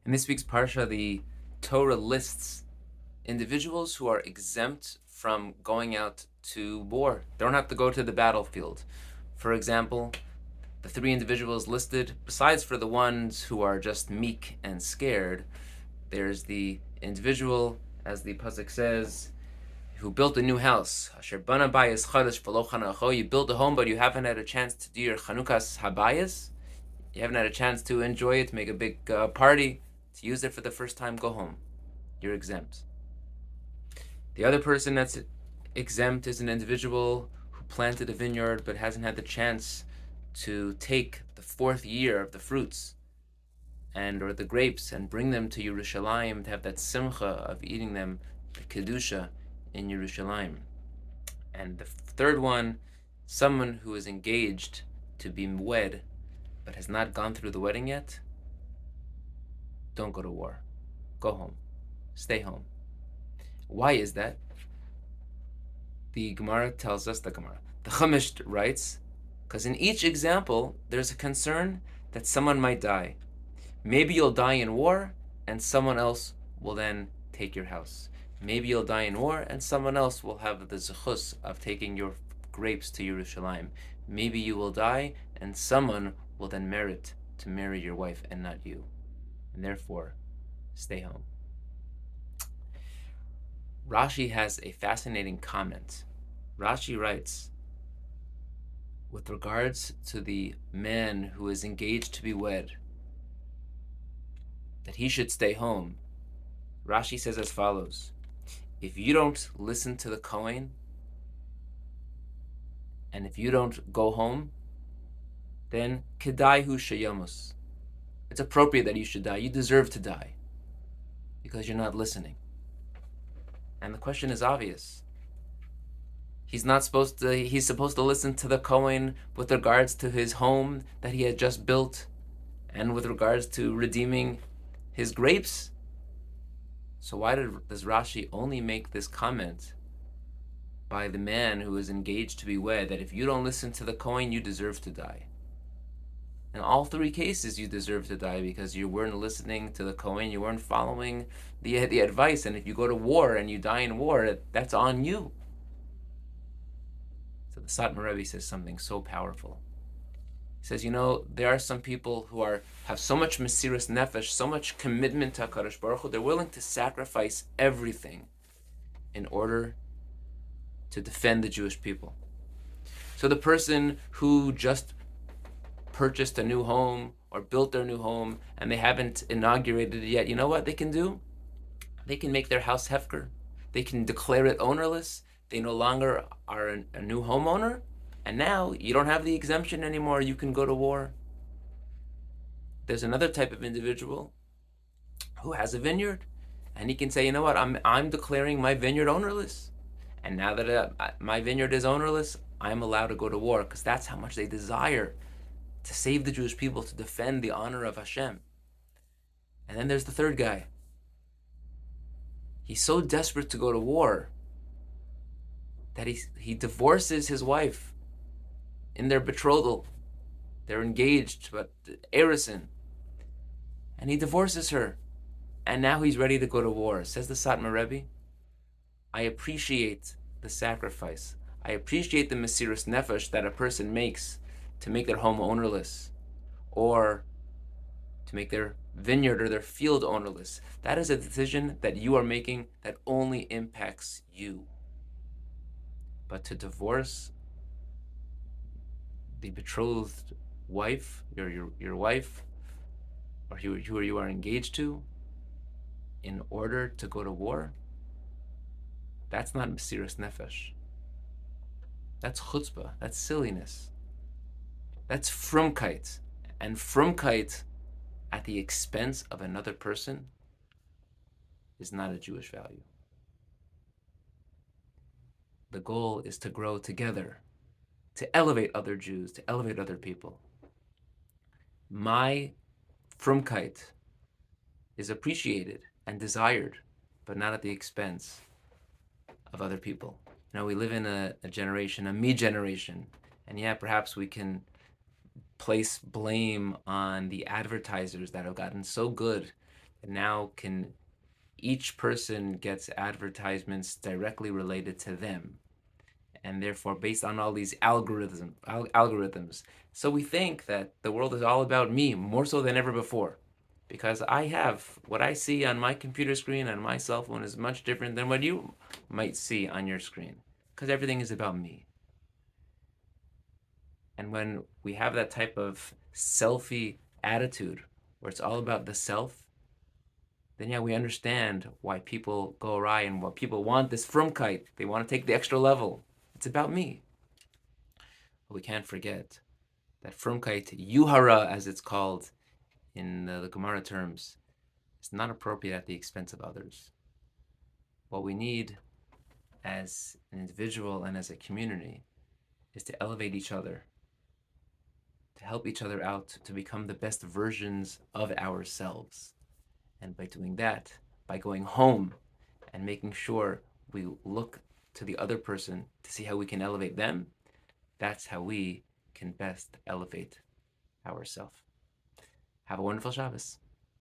In this week's Parsha, the Torah lists individuals who are exempt from going out to war. They don't have to go to the battlefield. For example, the three individuals listed, besides for the ones who are just meek and scared, there's the individual, as the pasuk says, who built a new house. Asher bana bayis chadash v'lo chanacho. You built a home, but you haven't had a chance to do your chanukas habayis. You haven't had a chance to enjoy it, make a big party, to use it for the first time. Go home. You're exempt. The other person that's exempt is an individual who planted a vineyard but hasn't had the chance to take the fourth year of the fruits or the grapes and bring them to Yerushalayim to have that simcha of eating them, the kedusha in Yerushalayim. And the third one, someone who is engaged to be wed but has not gone through the wedding yet. Don't go to war. Go home. Stay home. Why is that? The Gemara tells us, the Chumash writes, because in each example, there's a concern that someone might die. Maybe you'll die in war, and someone else will then take your house. Maybe you'll die in war, and someone else will have the zechus of taking your grapes to Yerushalayim. Maybe you will die, and someone will then merit to marry your wife and not you. And therefore, stay home. Rashi has a fascinating comment. Rashi writes, with regards to the man who is engaged to be wed, that he should stay home. Rashi says as follows: if you don't listen to the Kohen, and if you don't go home, then kedai hu sheyamus. It's appropriate that you should die. You deserve to die because you're not listening. And the question is obvious. He's supposed to listen to the Kohen with regards to his home that he had just built and with regards to redeeming his grapes. So why does Rashi only make this comment by the man who is engaged to be wed, that if you don't listen to the Kohen, you deserve to die? In all three cases, you deserve to die because you weren't listening to the Kohen, you weren't following the advice, and if you go to war and you die in war, that's on you. So the Satmar Rebbe says something so powerful. He says, there are some people who have so much mesiras nefesh, so much commitment to HaKadosh Baruch Hu, they're willing to sacrifice everything in order to defend the Jewish people. So the person who just purchased a new home or built their new home and they haven't inaugurated it yet, you know what they can do? They can make their house hefker. They can declare it ownerless. They no longer are a new homeowner, and now you don't have the exemption anymore. You can go to war. There's another type of individual who has a vineyard, and he can say, you know what, I'm declaring my vineyard ownerless, and now that my vineyard is ownerless, I'm allowed to go to war, because that's how much they desire to save the Jewish people, to defend the honor of Hashem. And then there's the third guy. He's so desperate to go to war that he divorces his wife in their betrothal. They're engaged, but Erison. And he divorces her. And now he's ready to go to war. Says the Satmar Rebbe, I appreciate the sacrifice. I appreciate the mesiras nefesh that a person makes to make their home ownerless, or to make their vineyard or their field ownerless. That is a decision that you are making that only impacts you. But to divorce the betrothed wife, your wife, or who you are engaged to, in order to go to war, that's not mesiras nefesh. That's chutzpah. That's silliness. That's frumkeit. And frumkeit at the expense of another person is not a Jewish value. The goal is to grow together, to elevate other Jews, to elevate other people. My frumkeit is appreciated and desired, but not at the expense of other people. We live in a generation, a me generation, and perhaps we can place blame on the advertisers that have gotten so good now can each person gets advertisements directly related to them, and therefore based on all these algorithms. So we think that the world is all about me more so than ever before, because I have what I see on my computer screen and my cell phone is much different than what you might see on your screen, because everything is about me. And when we have that type of selfie attitude where it's all about the self, then yeah, we understand why people go awry and what people want this frumkeit. They want to take the extra level. It's about me. But we can't forget that frumkeit, yuhara as it's called in the Gemara terms, is not appropriate at the expense of others. What we need as an individual and as a community is to elevate each other, to help each other out to become the best versions of ourselves. And by doing that, by going home and making sure we look to the other person to see how we can elevate them, that's how we can best elevate ourselves. Have a wonderful Shabbos.